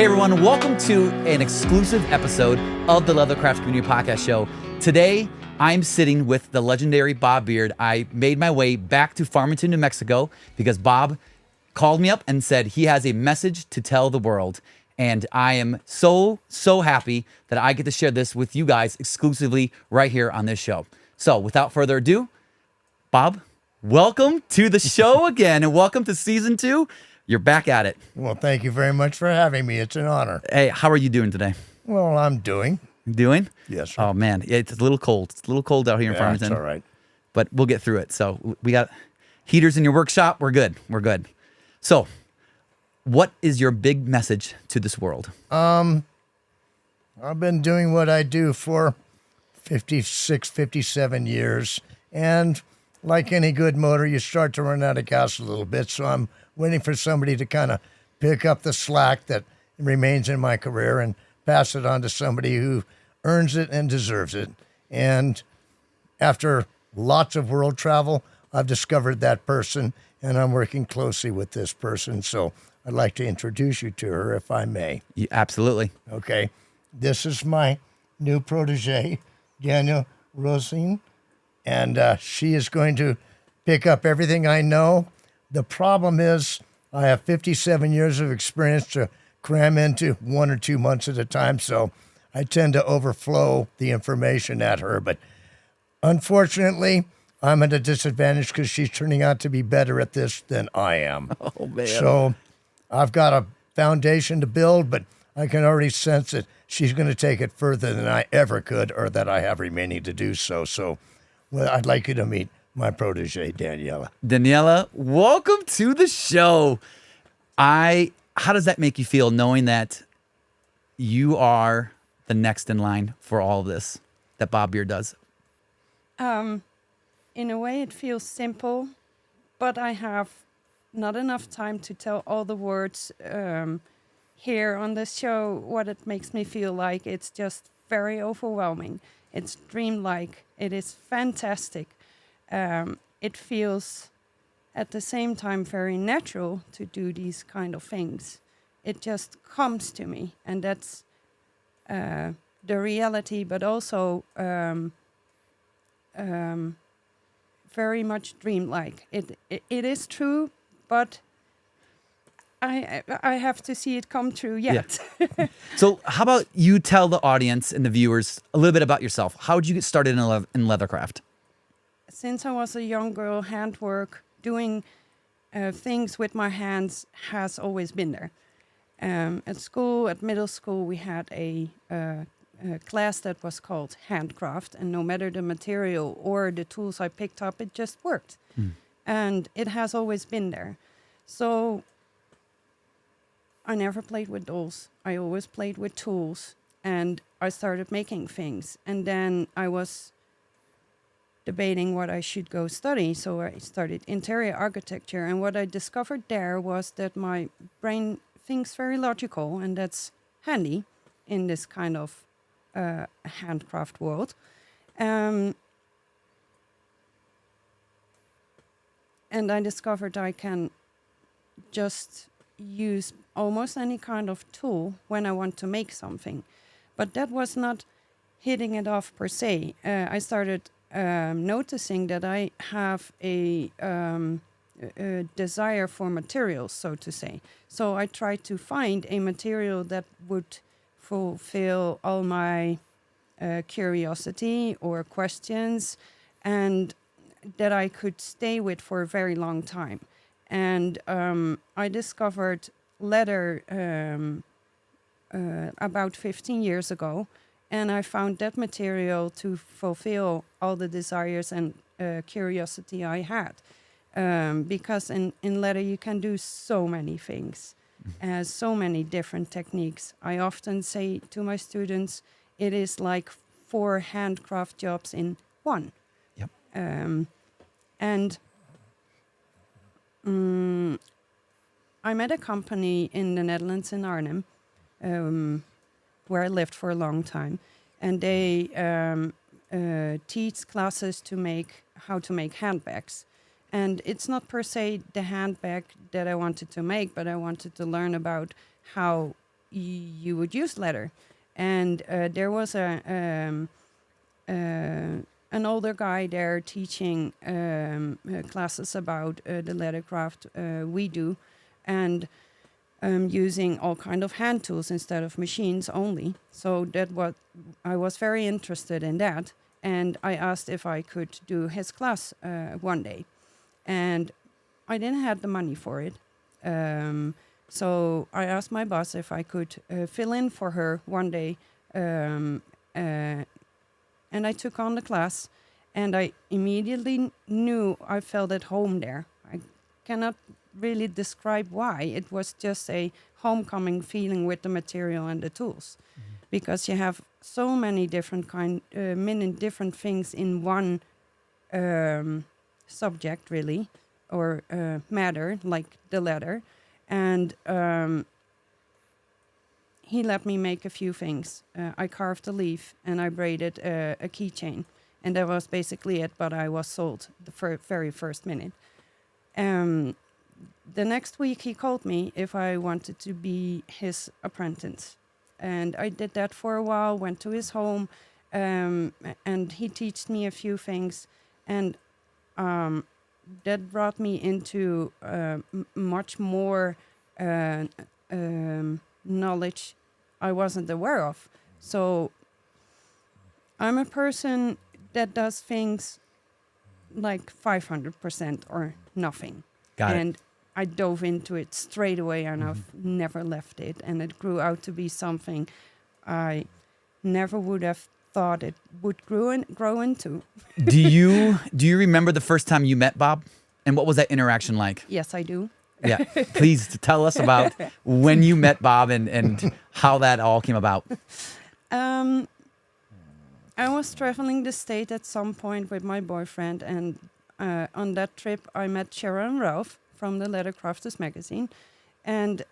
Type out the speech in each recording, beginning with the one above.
Hey everyone, welcome to an exclusive episode of the Leathercraft Community Podcast Show. Today, I'm sitting with the legendary Bob Beard. I made my way back to Farmington, New Mexico, because Bob called me up and said he has a message to tell the world. And I am so happy that I get to share this with you guys exclusively right here on this show. So without further ado, Bob, welcome to the show again, and welcome to season 2. You're back at it. Well, thank you very much for having me. It's an honor. Hey, how are you doing today? Well, I'm doing. Doing? Yes, sir. Oh, man. It's a little cold. It's a little cold out here in Farmington. That's all right. But we'll get through it. So we got heaters in your workshop. We're good. We're good. So what is your big message to this world? I've been doing what I do for 56, 57 years. And like any good motor, you start to run out of gas a little bit. So I'm waiting for somebody to kind of pick up the slack that remains in my career and pass it on to somebody who earns it and deserves it. And after lots of world travel, I've discovered that person, and I'm working closely with this person. So I'd like to introduce you to her, if I may. Absolutely. Okay. This is my new protege, Daniëlle Roossien, and she is going to pick up everything I know. The problem is I have 57 years of experience to cram into 1 or 2 months at a time, so I tend to overflow the information at her. But unfortunately, I'm at a disadvantage because she's turning out to be better at this than I am. Oh, man. So I've got a foundation to build, but I can already sense that she's going to take it further than I ever could or that I have remaining to do so. So I'd like you to meet my protege, Daniela. Daniela, welcome to the show. How does that make you feel knowing that you are the next in line for all of this that Bob Beard does? In a way, it feels simple, but I have not enough time to tell all the words here on this show what it makes me feel like. It's just very overwhelming. It's dreamlike. It is fantastic. It feels at the same time very natural to do these kind of things. It just comes to me, and that's the reality, but also very much dreamlike. It is true, but I have to see it come true yet. Yeah. So how about you tell the audience and the viewers a little bit about yourself? How did you get started in leathercraft? Since I was a young girl, handwork, doing things with my hands has always been there. At school, at middle school, we had a class that was called handcraft, and no matter the material or the tools I picked up, it just worked. And it has always been there. So I never played with dolls. I always played with tools, and I started making things. And then I was debating what I should go study, so I studied interior architecture. And what I discovered there was that my brain thinks very logical, and that's handy in this kind of handcraft world. And I discovered I can just use almost any kind of tool when I want to make something. But that was not hitting it off per se. I started noticing that I have a desire for materials, so to say. So I tried to find a material that would fulfill all my curiosity or questions, and that I could stay with for a very long time. And I discovered leather about 15 years ago, and I found that material to fulfill all the desires and curiosity I had. Because in leather you can do so many things, so many different techniques. I often say to my students, it is like 4 handcraft jobs in one. Yep. And I met a company in the Netherlands, in Arnhem, where I lived for a long time, and they teach classes to how to make handbags. And it's not per se the handbag that I wanted to make, but I wanted to learn about how you would use leather. And there was an older guy there teaching classes about the leathercraft we do, and using all kind of hand tools instead of machines only. So I was very interested in that, and I asked if I could do his class one day, and I didn't have the money for it. So I asked my boss if I could fill in for her one day, and I took on the class, and I immediately knew I felt at home there. I cannot really describe why. It was just a homecoming feeling with the material and the tools, because you have so many different many different things in one subject, really, or matter, like the leather. And he let me make a few things. I carved a leaf and I braided a keychain, and that was basically it. But I was sold the very first minute. The next week he called me if I wanted to be his apprentice, and I did that for a while. Went to his home, and he taught me a few things, and that brought me into much more knowledge I wasn't aware of. So I'm a person that does things like 500% or nothing. Got it. And I dove into it straight away, and I've never left it. And it grew out to be something I never would have thought it would grow into. Do you remember the first time you met Bob? And what was that interaction like? Yes, I do. Yeah, please tell us about when you met Bob and how that all came about. I was traveling the state at some point with my boyfriend, and on that trip I met Sharon and Ralph from the Leathercrafters magazine, and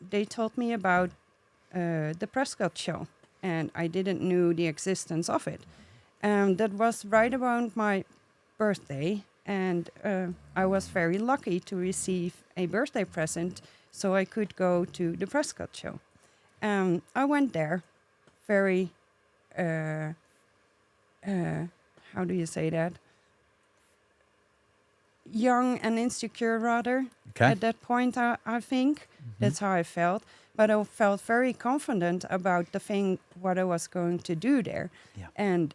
they told me about the Prescott show, and I didn't know the existence of it. That was right around my birthday, and I was very lucky to receive a birthday present so I could go to the Prescott show. I went there very, how do you say that? Young and insecure, rather. Okay. At that point, I think. That's how I felt. But I felt very confident about what I was going to do there. Yeah. And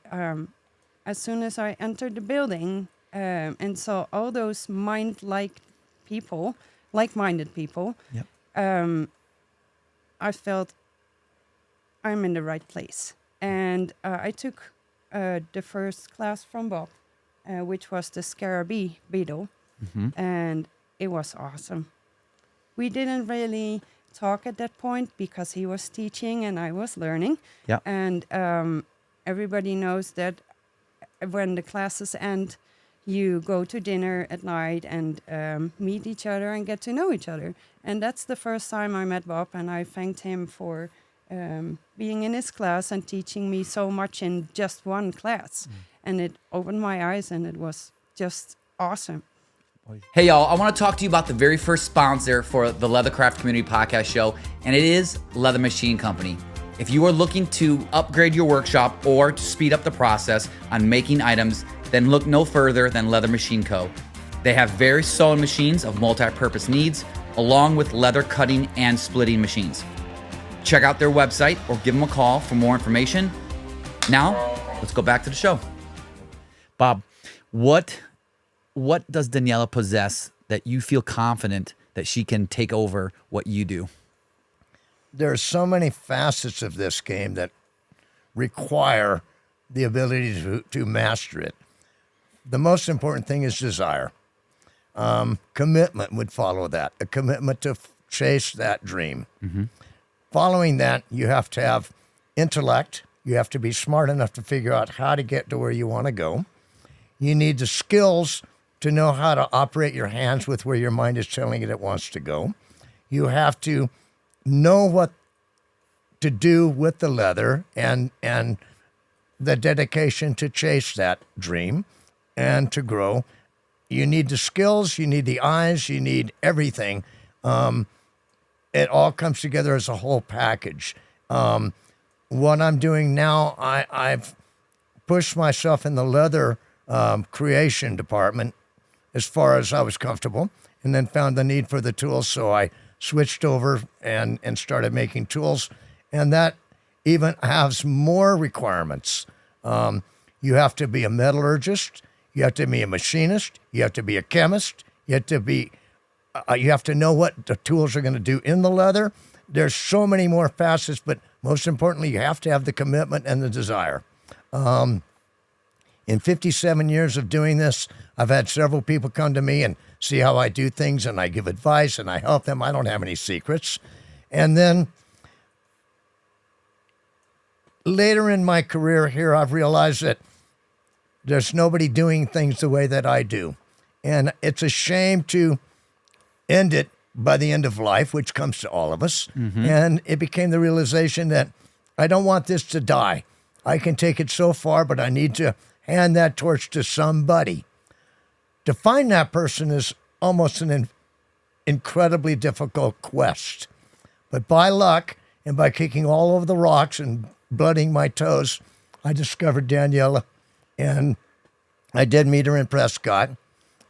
as soon as I entered the building and saw all those like-minded people, Yep. I felt I'm in the right place. And I took the first class from Bob, which was the Scarabee beetle, and it was awesome. We didn't really talk at that point because he was teaching and I was learning. Yeah. And everybody knows that when the classes end, you go to dinner at night and meet each other and get to know each other. And that's the first time I met Bob, and I thanked him for being in his class and teaching me so much in just one class. And it opened my eyes, and it was just awesome. Hey, y'all, I want to talk to you about the very first sponsor for the Leathercraft Community Podcast Show, and it is Leather Machine Company. If you are looking to upgrade your workshop or to speed up the process on making items, then look no further than Leather Machine Co. They have various sewing machines of multi-purpose needs, along with leather cutting and splitting machines. Check out their website or give them a call for more information. Now, let's go back to the show. Bob, what does Daniela possess that you feel confident that she can take over what you do? There are so many facets of this game that require the ability to master it. The most important thing is desire. Commitment would follow that, a commitment to chase that dream. Following that, you have to have intellect. You have to be smart enough to figure out how to get to where you want to go. You need the skills to know how to operate your hands with where your mind is telling it wants to go. You have to know what to do with the leather and the dedication to chase that dream and to grow. You need the skills, you need the eyes, you need everything. it all comes together as a whole package. What I'm doing now, I've pushed myself in the leather creation department as far as I was comfortable, and then found the need for the tools, so I switched over and started making tools, and that even has more requirements. You have to be a metallurgist, you have to be a machinist, you have to be a chemist, you have to know what the tools are going to do in the leather. There's so many more facets, but most importantly, you have to have the commitment and the desire. In 57 years of doing this, I've had several people come to me and see how I do things, and I give advice and I help them. I don't have any secrets. And then later in my career here, I've realized that there's nobody doing things the way that I do. And it's a shame to end it by the end of life, which comes to all of us. And it became the realization that I don't want this to die. I can take it so far, but I need to hand that torch to somebody. To find that person is almost an incredibly difficult quest. But by luck, and by kicking all over the rocks and blooding my toes, I discovered Daniela, and I did meet her in Prescott,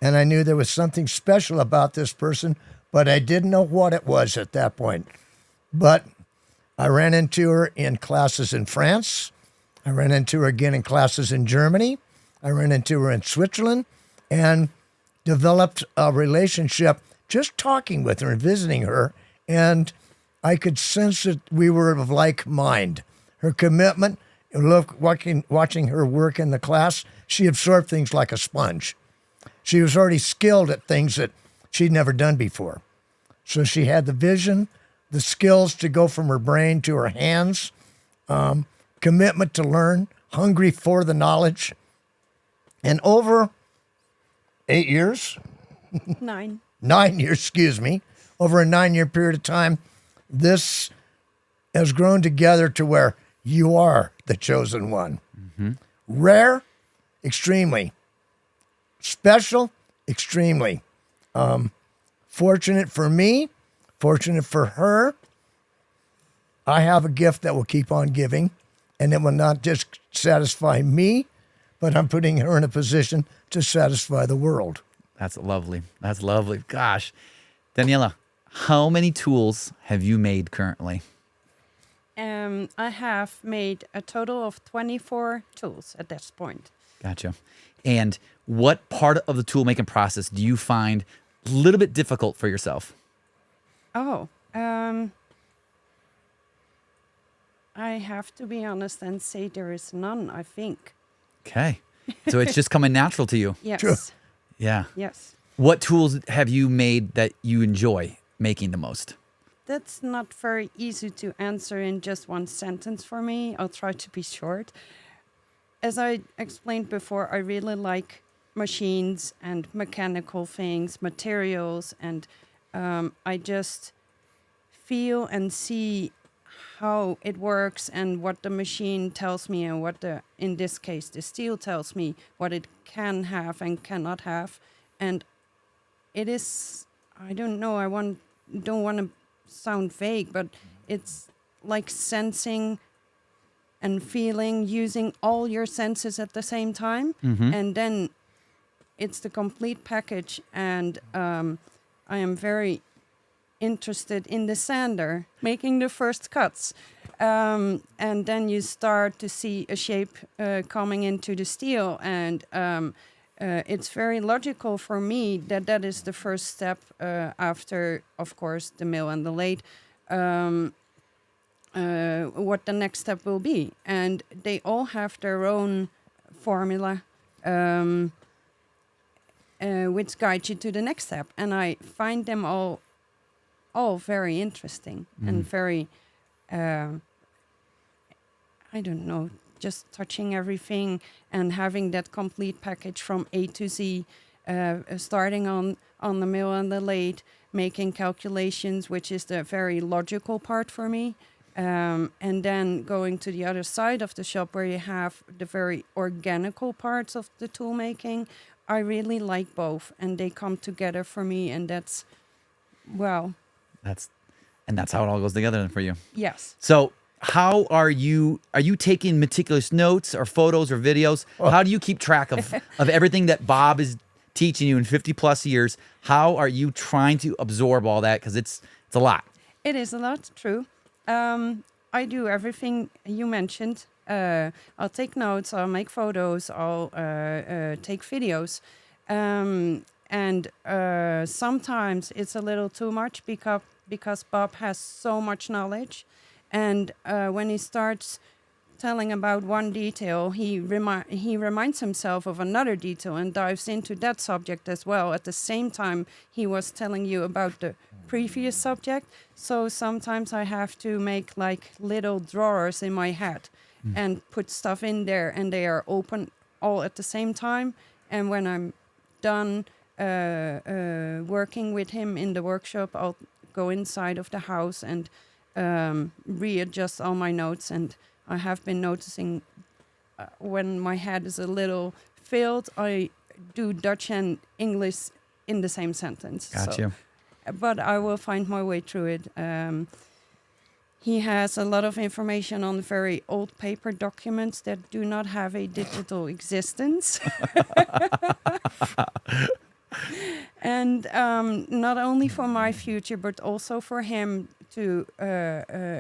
and I knew there was something special about this person, but I didn't know what it was at that point. But I ran into her in classes in France. I ran into her again in classes in Germany. I ran into her in Switzerland, and developed a relationship just talking with her and visiting her. And I could sense that we were of like mind. Her commitment, watching her work in the class, she absorbed things like a sponge. She was already skilled at things that she'd never done before. So she had the vision, the skills to go from her brain to her hands, commitment to learn, hungry for the knowledge. And over 8 years, 9. 9 years, excuse me, over a 9-year period of time, this has grown together to where you are the chosen one. Rare, extremely. Special, extremely. Fortunate for me, fortunate for her. I have a gift that will keep on giving, and it will not just satisfy me, but I'm putting her in a position to satisfy the world. That's lovely. That's lovely. Gosh. Daniela, how many tools have you made currently? I have made a total of 24 tools at this point. Gotcha. And what part of the tool making process do you find a little bit difficult for yourself? Oh, I have to be honest and say there is none, I think. Okay. So it's just coming natural to you. Yes. Sure. Yeah. Yes. What tools have you made that you enjoy making the most? That's not very easy to answer in just one sentence for me. I'll try to be short. As I explained before, I really like machines and mechanical things, materials, and I just feel and see how it works and what the machine tells me and what in this case, the steel tells me what it can have and cannot have. And it is, I don't know, don't want to sound vague, but it's like sensing and feeling, using all your senses at the same time. And then it's the complete package. And I am very interested in the sander, making the first cuts. And then you start to see a shape coming into the steel. And it's very logical for me that is the first step after, of course, the mill and the lathe, what the next step will be. And they all have their own formula, which guide you to the next step. And I find them all very interesting and very, I don't know, just touching everything and having that complete package from A to Z, starting on the mill and the lathe, making calculations, which is the very logical part for me. And then going to the other side of the shop where you have the very organical parts of the tool making. I really like both, and they come together for me, and that's, well. And that's how it all goes together then for you. Yes. So how are you taking meticulous notes or photos or videos? How do you keep track of everything that Bob is teaching you in 50 plus years? How are you trying to absorb all that? Because it's a lot. It is a lot, true. I do everything you mentioned. I'll take notes, I'll make photos, I'll take videos. And sometimes it's a little too much because Bob has so much knowledge. And when he starts telling about one detail, he reminds himself of another detail and dives into that subject as well. At the same time, he was telling you about the previous subject. So sometimes I have to make like little drawers in my head and put stuff in there, and they are open all at the same time. And when I'm done working with him in the workshop, I'll go inside of the house and readjust all my notes. And I have been noticing when my head is a little filled, I do Dutch and English in the same sentence. Got you. But I will find my way through it. He has a lot of information on very old paper documents that do not have a digital existence. And not only for my future, but also for him to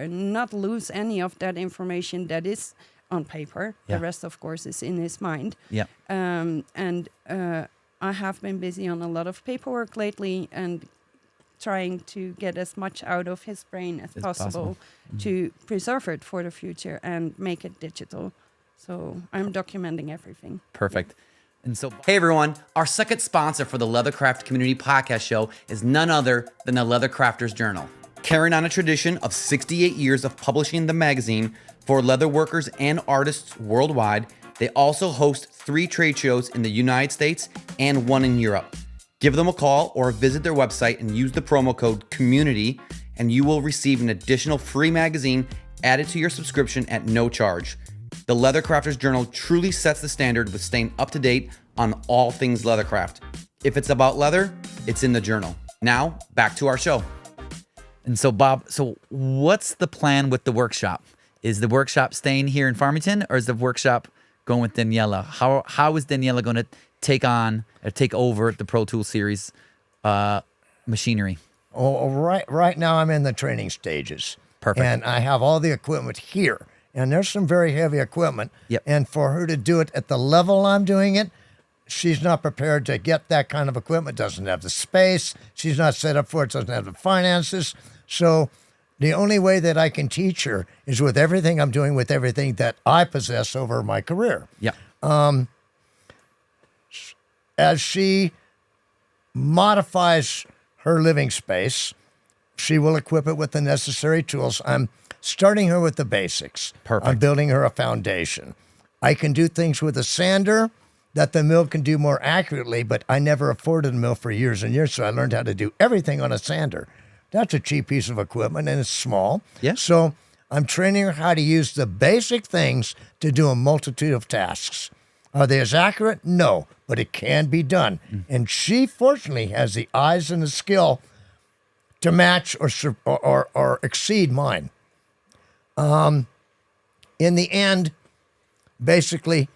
not lose any of that information that is on paper. Yeah. The rest, of course, is in his mind. Yeah. And I have been busy on a lot of paperwork lately and trying to get as much out of his brain as possible to preserve it for the future and make it digital. So I'm documenting everything. Perfect. And so, hey everyone, our second sponsor for the Leathercraft Community Podcast Show is none other than the Leathercrafters Journal. Carrying on a tradition of 68 years of publishing the magazine for leather workers and artists worldwide, they also host 3 trade shows in the United States and 1 in Europe. Give them a call or visit their website and use the promo code COMMUNITY, and you will receive an additional free magazine added to your subscription at no charge. The Leathercrafters Journal truly sets the standard with staying up to date on all things leathercraft. If it's about leather, it's in the journal. Now, back to our show. And so, Bob, what's the plan with the workshop? Is the workshop staying here in Farmington, or is the workshop going with Daniela? How is Daniela going to take over the Pro Tool Series machinery? Right now I'm in the training stages. Perfect. And I have all the equipment here. And there's some very heavy equipment. Yep. And for her to do it at the level I'm doing it, she's not prepared to get that kind of equipment, doesn't have the space. She's not set up for it, doesn't have the finances. So the only way that I can teach her is with everything I'm doing, with everything that I possess over my career. Yeah. As she modifies her living space, she will equip it with the necessary tools. I'm starting her with the basics. Perfect. I'm building her a foundation. I can do things with a sander that the mill can do more accurately, but I never afforded a mill for years and years, so I learned how to do everything on a sander. That's a cheap piece of equipment, and it's small. Yeah. So I'm training her how to use the basic things to do a multitude of tasks. Are they as accurate? No, but it can be done. And she, fortunately, has the eyes and the skill to match or exceed mine. In the end, basically,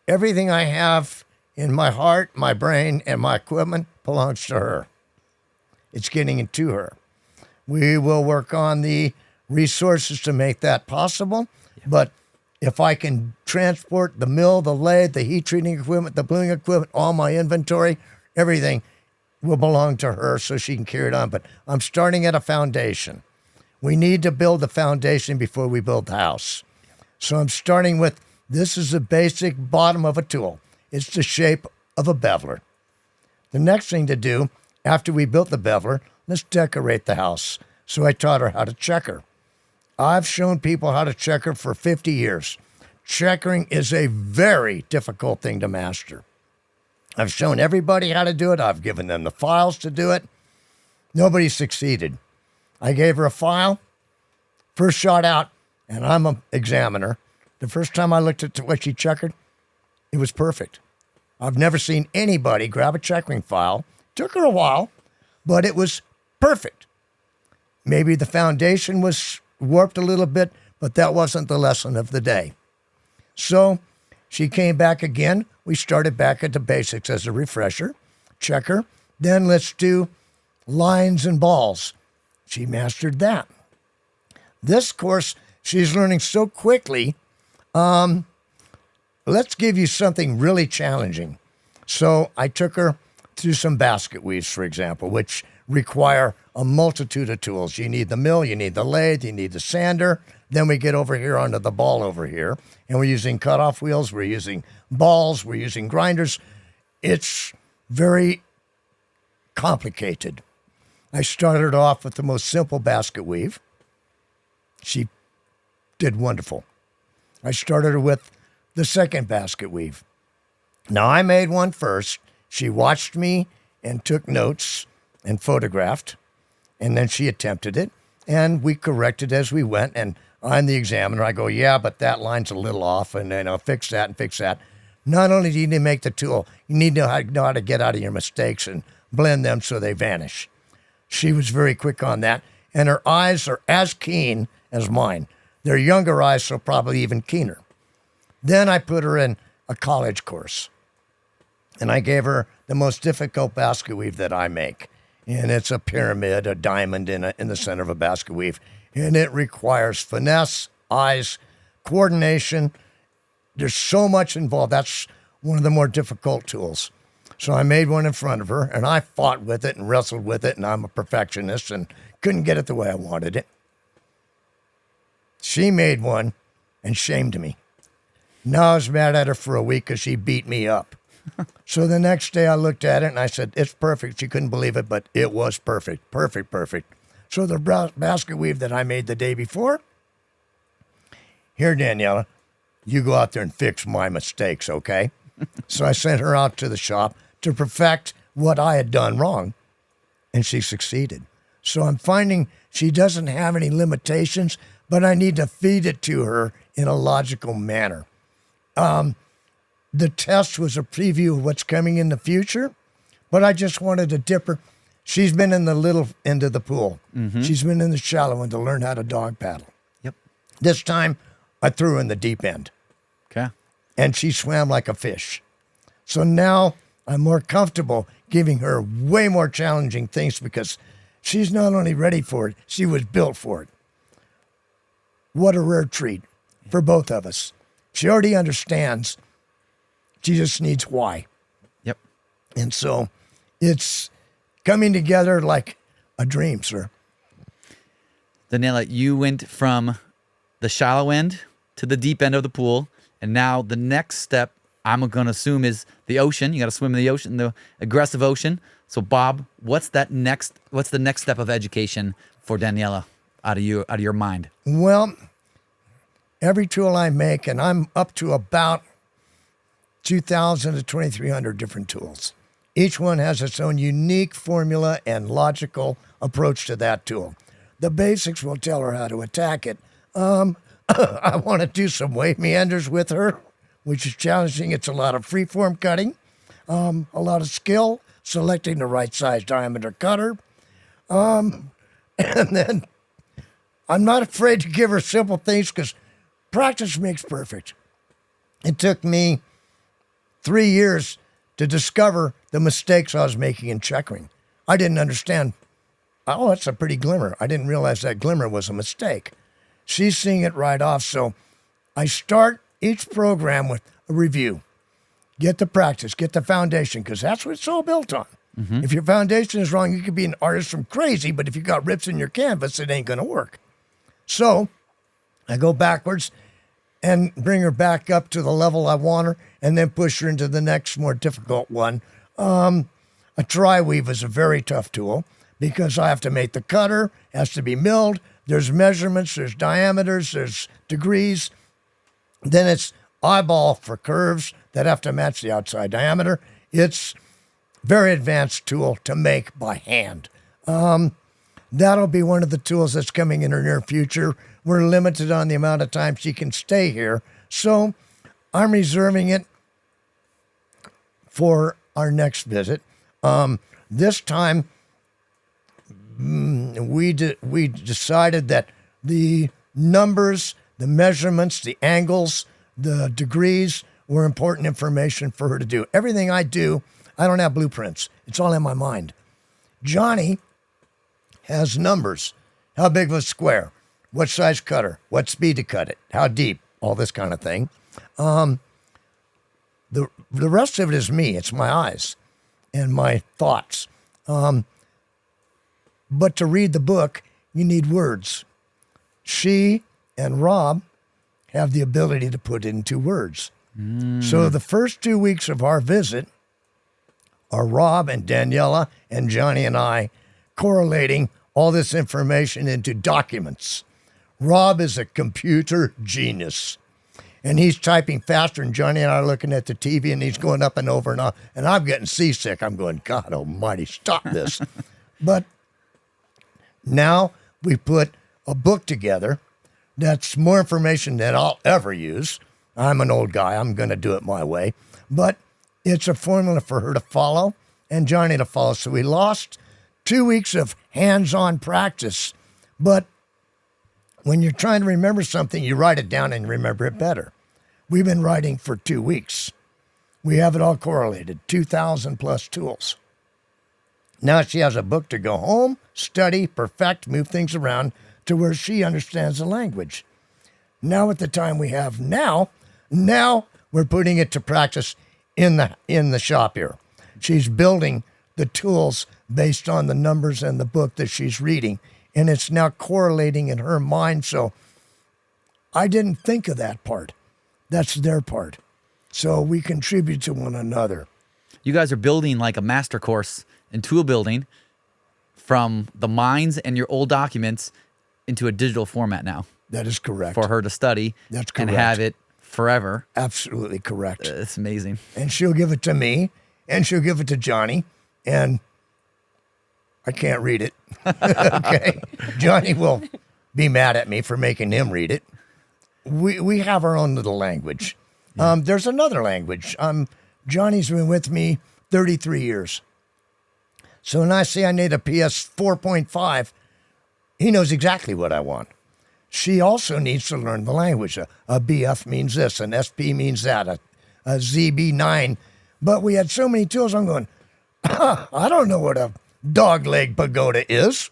everything I have in my heart, my brain, and my equipment belongs to her. It's getting into her. We will work on the resources to make that possible, but if I can transport the mill, the lathe, the heat treating equipment, the bluing equipment, all my inventory, everything will belong to her so she can carry it on. But I'm starting at a foundation. We need to build the foundation before we build the house. So I'm starting with, this is the basic bottom of a tool. It's the shape of a beveler. The next thing to do, after we built the beveler, let's decorate the house. So I taught her how to checker. I've shown people how to checker for 50 years. Checkering is a very difficult thing to master. I've shown everybody how to do it. I've given them the files to do it. Nobody succeeded. I gave her a file, first shot out, and I'm an examiner. The first time I looked at what she checkered, it was perfect. I've never seen anybody grab a checkering file. Took her a while, but it was perfect. Maybe the foundation was warped a little bit, but that wasn't the lesson of the day. So she came back again. We started back at the basics as a refresher, checker. Then let's do lines and balls. She mastered that. This course, she's learning so quickly. Let's give you something really challenging. So I took her through some basket weaves, for example, which require a multitude of tools. You need the mill, you need the lathe, you need the sander. Then we get over here onto the ball over here, and we're using cutoff wheels, we're using balls, we're using grinders. It's very complicated. I started off with the most simple basket weave. She did wonderful. I started her with the second basket weave. Now, I made one first. She watched me and took notes and photographed, and then she attempted it, and we corrected as we went, and I'm the examiner. I go, yeah, but that line's a little off, and then I'll fix that and fix that. Not only do you need to make the tool, you need to know how to get out of your mistakes and blend them so they vanish. She was very quick on that, and her eyes are as keen as mine. They're younger eyes, so probably even keener. Then I put her in a college course, and I gave her the most difficult basket weave that I make. And it's a pyramid, a diamond in the center of a basket weave. And it requires finesse, eyes, coordination. There's so much involved. That's one of the more difficult tools. So I made one in front of her, and I fought with it and wrestled with it, and I'm a perfectionist and couldn't get it the way I wanted it. She made one and shamed me. Now I was mad at her for a week because she beat me up. So the next day I looked at it and I said, it's perfect. She couldn't believe it, but it was perfect. Perfect, perfect. So the basket weave that I made the day before, here, Daniela, you go out there and fix my mistakes, okay? So I sent her out to the shop to perfect what I had done wrong, and she succeeded. So I'm finding she doesn't have any limitations, but I need to feed it to her in a logical manner. The test was a preview of what's coming in the future, but I just wanted to dip her. She's been in the little end of the pool. Mm-hmm. She's been in the shallow end to learn how to dog paddle. Yep. This time, I threw her in the deep end. Okay. And she swam like a fish. So now I'm more comfortable giving her way more challenging things because she's not only ready for it, she was built for it. What a rare treat for both of us. She already understands. She just needs why. Yep. And so it's coming together like a dream, sir. Daniela, you went from the shallow end to the deep end of the pool, and now the next step, I'm going to assume, is the ocean. You got to swim in the ocean, the aggressive ocean. So, Bob, what's the next step of education for Daniela out of your mind? Well, every tool I make, and I'm up to about 2,000 to 2,300 different tools. Each one has its own unique formula and logical approach to that tool. The basics will tell her how to attack it. I want to do some wave meanders with her, which is challenging. It's a lot of freeform cutting, a lot of skill, selecting the right size diameter cutter. And then I'm not afraid to give her simple things because practice makes perfect. It took me 3 years to discover the mistakes I was making in checkering. I didn't understand. Oh, that's a pretty glimmer. I didn't realize that glimmer was a mistake. She's seeing it right off. So I start each program with a review. Get the practice, get the foundation, because that's what it's all built on. Mm-hmm. If your foundation is wrong, you could be an artist from crazy, but if you got rips in your canvas, it ain't going to work. So I go backwards and bring her back up to the level I want her, and then push her into the next more difficult one. A tri-weave is a very tough tool because I have to make the cutter, it has to be milled, there's measurements, there's diameters, there's degrees. Then it's eyeball for curves that have to match the outside diameter. It's very advanced tool to make by hand. That'll be one of the tools that's coming in the near future. We're limited on the amount of time she can stay here. So I'm reserving it for our next visit. This time, we decided that the numbers, the measurements, the angles, the degrees were important information for her to do. Everything I do, I don't have blueprints. It's all in my mind. Johnny has numbers. How big of a square? What size cutter? What speed to cut it? How deep? All this kind of thing. The rest of it is me. It's my eyes and my thoughts. But to read the book, you need words. She and Rob have the ability to put it into words. So the first 2 weeks of our visit are Rob and Daniela and Johnny and I correlating all this information into documents. Rob is a computer genius. And he's typing faster, and Johnny and I are looking at the TV, and he's going up and over and on. And I'm getting seasick. I'm going, God almighty, stop this. But now we put a book together that's more information than I'll ever use. I'm an old guy. I'm going to do it my way. But it's a formula for her to follow and Johnny to follow. So we lost 2 weeks of hands-on practice. But when you're trying to remember something, you write it down and remember it better. We've been writing for 2 weeks. We have it all correlated, 2,000 plus tools. Now she has a book to go home, study, perfect, move things around to where she understands the language. Now at the time we have now we're putting it to practice in the shop here. She's building the tools based on the numbers and the book that she's reading, and it's now correlating in her mind. So I didn't think of that part. That's their part. So we contribute to one another. You guys are building like a master course in tool building from the minds and your old documents into a digital format now. That is correct. For her to study. That's correct. And have it forever. Absolutely correct. It's amazing. And she'll give it to me, and she'll give it to Johnny, and I can't read it. Okay. Johnny will be mad at me for making him read it. We have our own little language. Yeah. There's another language. Johnny's been with me 33 years. So when I say I need a PS 4.5, he knows exactly what I want. She also needs to learn the language. A BF means this, an SP means that, a ZB9. But we had so many tools, I'm going, I don't know what a dog leg pagoda is.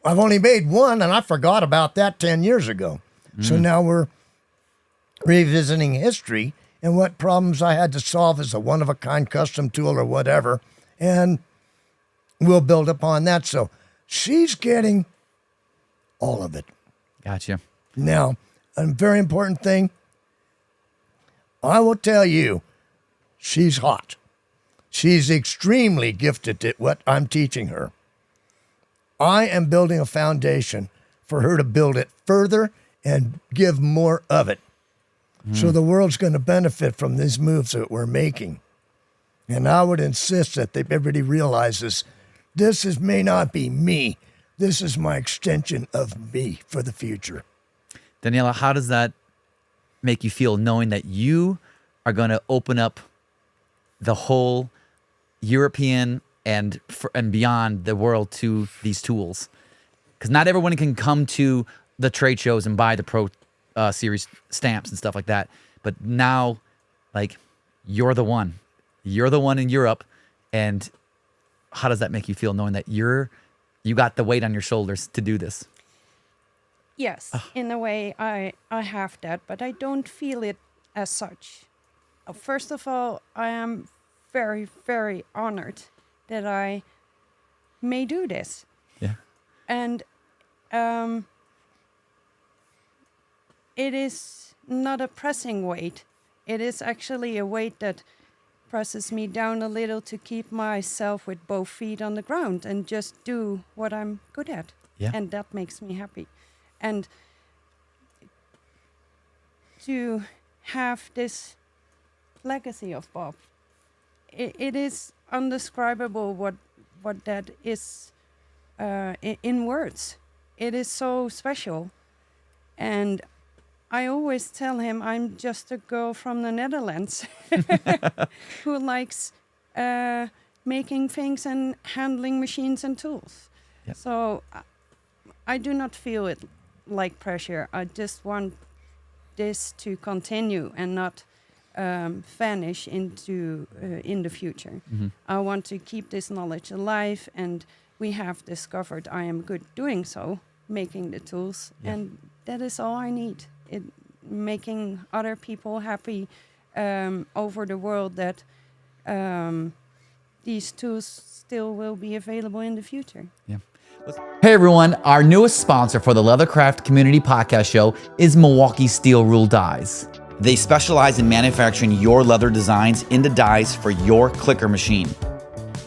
I've only made one, and I forgot about that 10 years ago. So now we're revisiting history and what problems I had to solve as a one-of-a-kind custom tool or whatever, and we'll build upon that. So she's getting all of it. Gotcha. Now, a very important thing, I will tell you, she's hot. She's extremely gifted at what I'm teaching her. I am building a foundation for her to build it further and give more of it. So the world's going to benefit from these moves that we're making. And I would insist that everybody realizes this may not be me. This is my extension of me for the future. Daniela, how does that make you feel knowing that you are going to open up the whole European and beyond the world to these tools? Because not everyone can come to the trade shows and buy the Pro Series stamps and stuff like that. But now, like, you're the one. You're the one in Europe. And how does that make you feel knowing that you got the weight on your shoulders to do this? Yes, in a way, I have that, but I don't feel it as such. First of all, I am very, very honored that I may do this. Yeah. And it is not a pressing weight. It is actually a weight that presses me down a little to keep myself with both feet on the ground and just do what I'm good at. Yeah. And that makes me happy. And to have this legacy of Bob, it is undescribable what that is in words. It is so special. And I always tell him I'm just a girl from the Netherlands who likes making things and handling machines and tools. Yep. So I do not feel it like pressure. I just want this to continue and not vanish into in the future. I want to keep this knowledge alive, and we have discovered I am good doing so, making the tools, and that is all I need. Making other people happy over the world, that these tools still will be available in the future. Yeah. Hey everyone, our newest sponsor for the Leathercraft Community Podcast Show is Milwaukee Steel Rule Dies. They specialize in manufacturing your leather designs into dies for your clicker machine.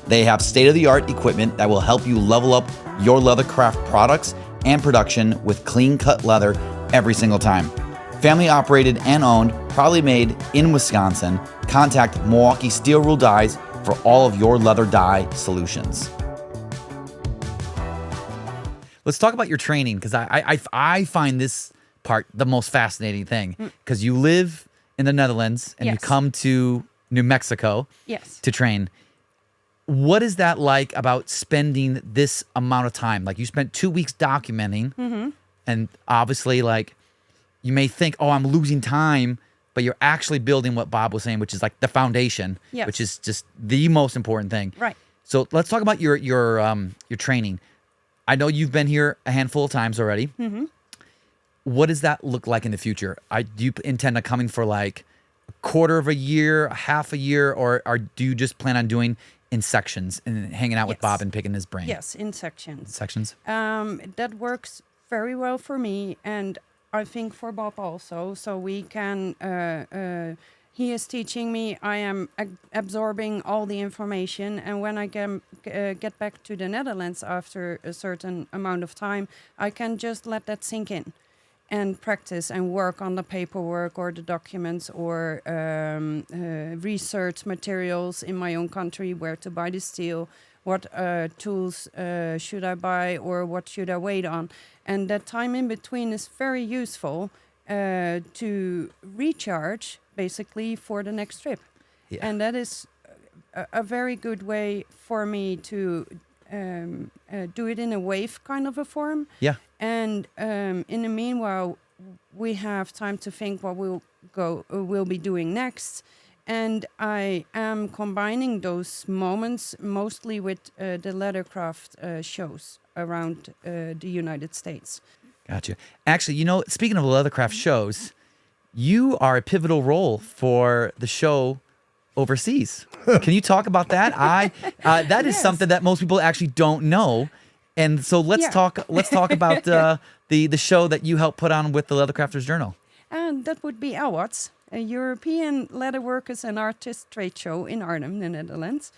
They have state-of-the-art equipment that will help you level up your leathercraft products and production with clean-cut leather every single time. Family operated and owned, proudly made in Wisconsin. Contact Milwaukee Steel Rule Dies for all of your leather die solutions. Let's talk about your training, because I find this part the most fascinating thing, because you live in the Netherlands and you come to New Mexico to train. What is that like about spending this amount of time? Like, you spent 2 weeks documenting, and obviously, like, you may think, oh, I'm losing time, but you're actually building what Bob was saying, which is like the foundation, which is just the most important thing. Right. So let's talk about your training. I know you've been here a handful of times already. What does that look like in the future? Do you intend on coming for like a quarter of a year, a half a year, or do you just plan on doing in sections and hanging out with Bob and picking his brain? Yes, in sections. Sections? That works very well for me, and I think for Bob also. So we can, he is teaching me, I am absorbing all the information, and when I get back to the Netherlands after a certain amount of time, I can just let that sink in and practice and work on the paperwork or the documents or research materials in my own country, where to buy the steel, what tools should I buy, or what should I wait on. And that time in between is very useful to recharge, basically, for the next trip. Yeah. And that is a very good way for me to do it in a wave kind of a form. Yeah. And in the meanwhile, we have time to think what we'll be doing next. And I am combining those moments mostly with the leathercraft shows around the United States. Gotcha. Actually, you know, speaking of leathercraft shows, you are a pivotal role for the show overseas. Can you talk about that? That is something that most people actually don't know. And so let's talk about the show that you helped put on with the Leathercrafters Journal. And that would be AWATS, a European Leatherworkers and Artists trade show in Arnhem, the Netherlands.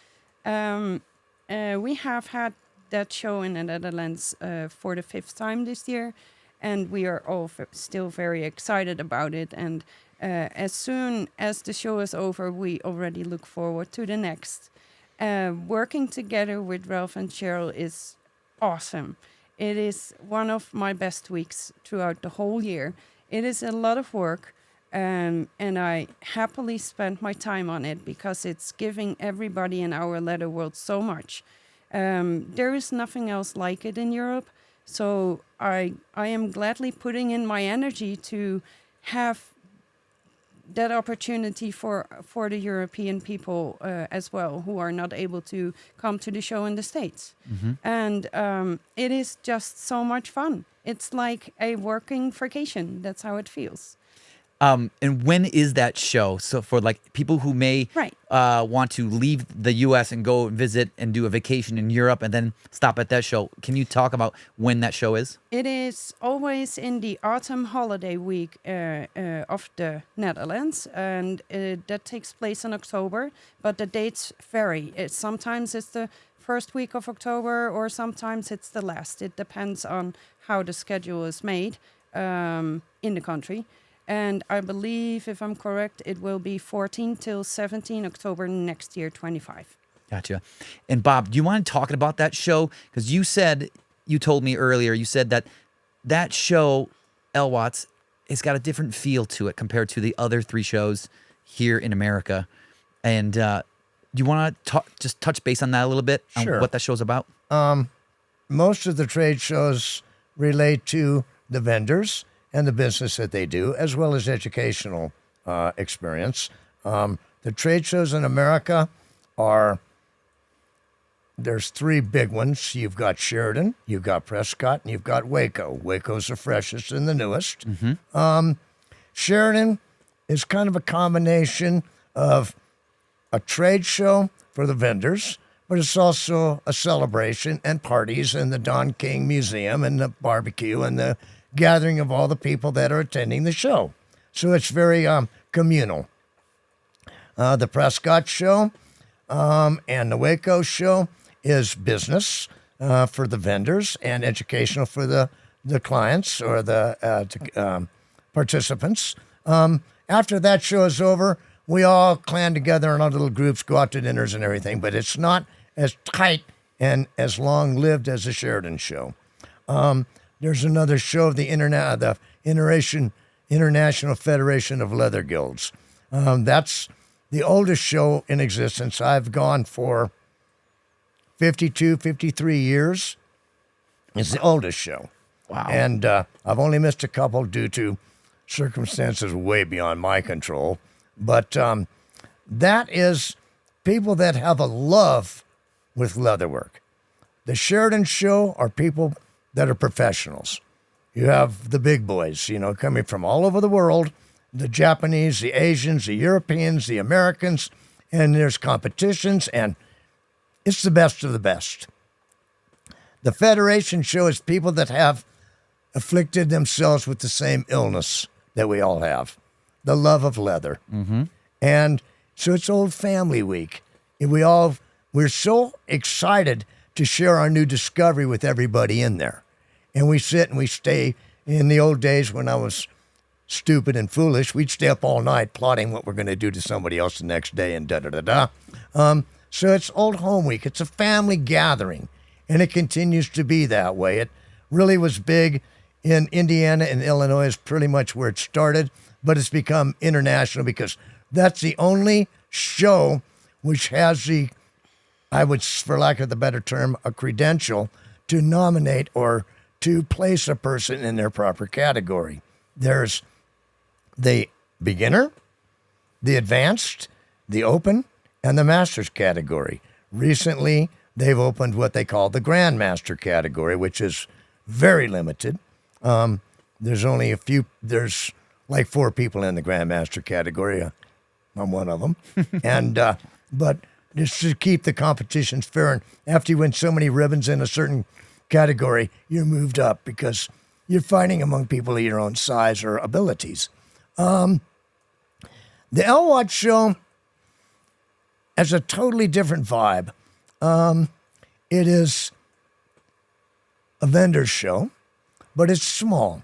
We have had that show in the Netherlands for the 5th time this year, and we are all still very excited about it. And as soon as the show is over, we already look forward to the next. Working together with Ralph and Cheryl is awesome. It is one of my best weeks throughout the whole year. It is a lot of work, and I happily spend my time on it because it's giving everybody in our leather world so much. There is nothing else like it in Europe, so I am gladly putting in my energy to have that opportunity for the European people as well, who are not able to come to the show in the States. And it is just so much fun. It's like a working vacation. That's how it feels. And when is that show? So for like people who may want to leave the U.S. and go visit and do a vacation in Europe and then stop at that show, can you talk about when that show is? It is always in the autumn holiday week of the Netherlands, and that takes place in October, but the dates vary. Sometimes it's the first week of October, or sometimes it's the last. It depends on how the schedule is made in the country. And I believe, if I'm correct, it will be 14 till 17 October next year, 25. Gotcha. And Bob, do you want to talk about that show? Because you told me earlier, you said that show, Elwatts, has got a different feel to it compared to the other 3 shows here in America. And do you want to just touch base on that a little bit? Sure. On what that show's about? most of the trade shows relate to the vendors and the business that they do, as well as educational experience. The trade shows in America there's three big ones. You've got Sheridan, you've got Prescott, and you've got Waco. Waco's the freshest and the newest. Sheridan is kind of a combination of a trade show for the vendors, but it's also a celebration and parties and the Don King Museum and the barbecue and the gathering of all the people that are attending the show. So it's very communal. The Prescott show and the Waco show is business for the vendors and educational for the clients or the participants. After that show is over, we all clan together in our little groups, go out to dinners and everything, but it's not as tight and as long-lived as the Sheridan show. There's another show of the International Federation of Leather Guilds. That's the oldest show in existence. I've gone for 52, 53 years. It's the oldest show. Wow. And I've only missed a couple due to circumstances way beyond my control. But that is people that have a love with leatherwork. The Sheridan show are people that are professionals. You have the big boys, coming from all over the world, the Japanese, the Asians, the Europeans, the Americans, and there's competitions, and it's the best of the best. The Federation show is people that have afflicted themselves with the same illness that we all have, the love of leather. And so it's Old Family Week. And we're so excited to share our new discovery with everybody in there. And we sit and we stay. In the old days when I was stupid and foolish, we'd stay up all night plotting what we're going to do to somebody else the next day and da-da-da-da. So it's Old Home Week. It's a family gathering, and it continues to be that way. It really was big in Indiana and Illinois is pretty much where it started, but it's become international because that's the only show which has I would, for lack of the better term, a credential to nominate or to place a person in their proper category. There's the beginner, the advanced, the open, and the master's category. Recently, they've opened what they call the grandmaster category, which is very limited. There's only there's like 4 people in the grandmaster category. I'm one of them. But just to keep the competitions fair, and after you win so many ribbons in a certain category, you're moved up because you're fighting among people of your own size or abilities. The Elwatch show has a totally different vibe. It is a vendor's show, but it's small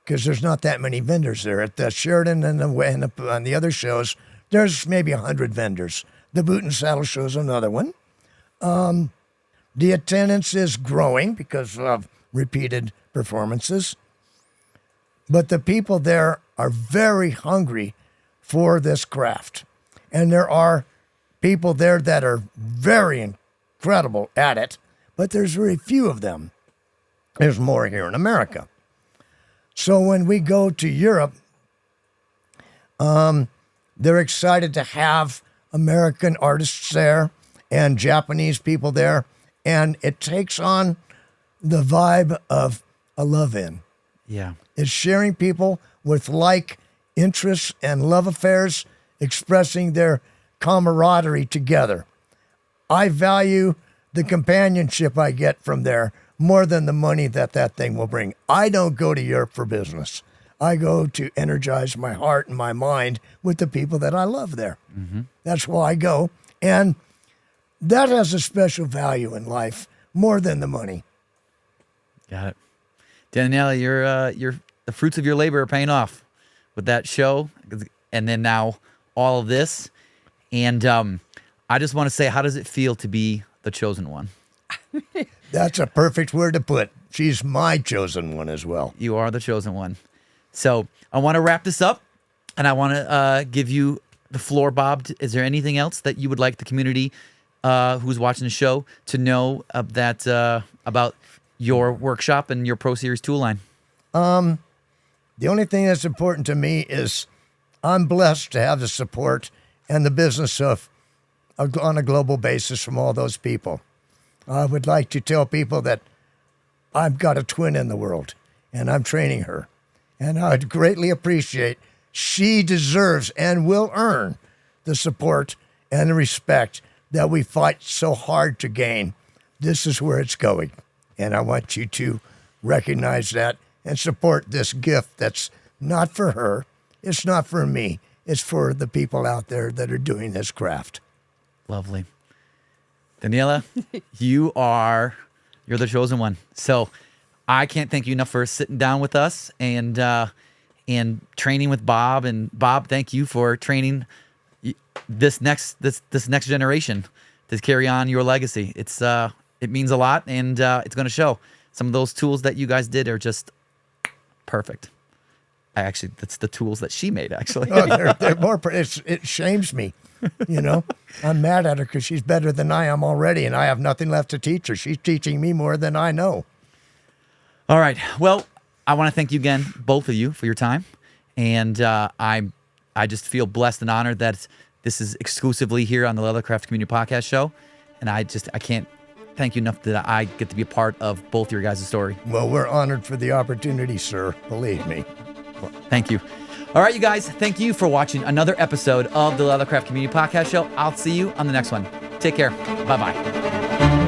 because there's not that many vendors there. At the Sheridan and on the other shows, there's maybe 100 vendors. The Boot and Saddle show is another one. The attendance is growing because of repeated performances. But the people there are very hungry for this craft. And there are people there that are very incredible at it, but there's very few of them. There's more here in America. So when we go to Europe, they're excited to have American artists there and Japanese people there. And it takes on the vibe of a love-in. Yeah. It's sharing people with like interests and love affairs, expressing their camaraderie together. I value the companionship I get from there more than the money that thing will bring. I don't go to Europe for business. I go to energize my heart and my mind with the people that I love there. Mm-hmm. That's why I go. And that has a special value in life, more than the money. Got it. Daniela, the fruits of your labor are paying off with that show, and then now all of this. And I just want to say, how does it feel to be the chosen one? That's a perfect word to put. She's my chosen one as well. You are the chosen one. So I want to wrap this up, and I want to give you the floor, Bob. Is there anything else that you would like the community who's watching the show to know about your workshop and your Pro Series tool line? The only thing that's important to me is I'm blessed to have the support and the business on a global basis from all those people. I would like to tell people that I've got a twin in the world, and I'm training her. And I'd greatly appreciate, she deserves and will earn the support and the respect that we fight so hard to gain. This is where it's going. And I want you to recognize that and support this gift that's not for her. It's not for me. It's for the people out there that are doing this craft. Lovely. Daniela, you're the chosen one. So I can't thank you enough for sitting down with us and training with Bob. And Bob, thank you for training this next generation to carry on your legacy. It means a lot, and it's going to show. Some of those tools that you guys did are just perfect. That's the tools that she made, actually. Oh, they're more. It shames me, you know. I'm mad at her because she's better than I am already, and I have nothing left to teach her. She's teaching me more than I know. All right. Well, I want to thank you again, both of you, for your time, and I just feel blessed and honored that this is exclusively here on the Leathercraft Community Podcast Show, and I can't thank you enough that I get to be a part of both your guys' story. Well, we're honored for the opportunity, sir. Believe me. Thank you. All right, you guys, thank you for watching another episode of the Leathercraft Community Podcast Show. I'll see you on the next one. Take care. Bye-bye.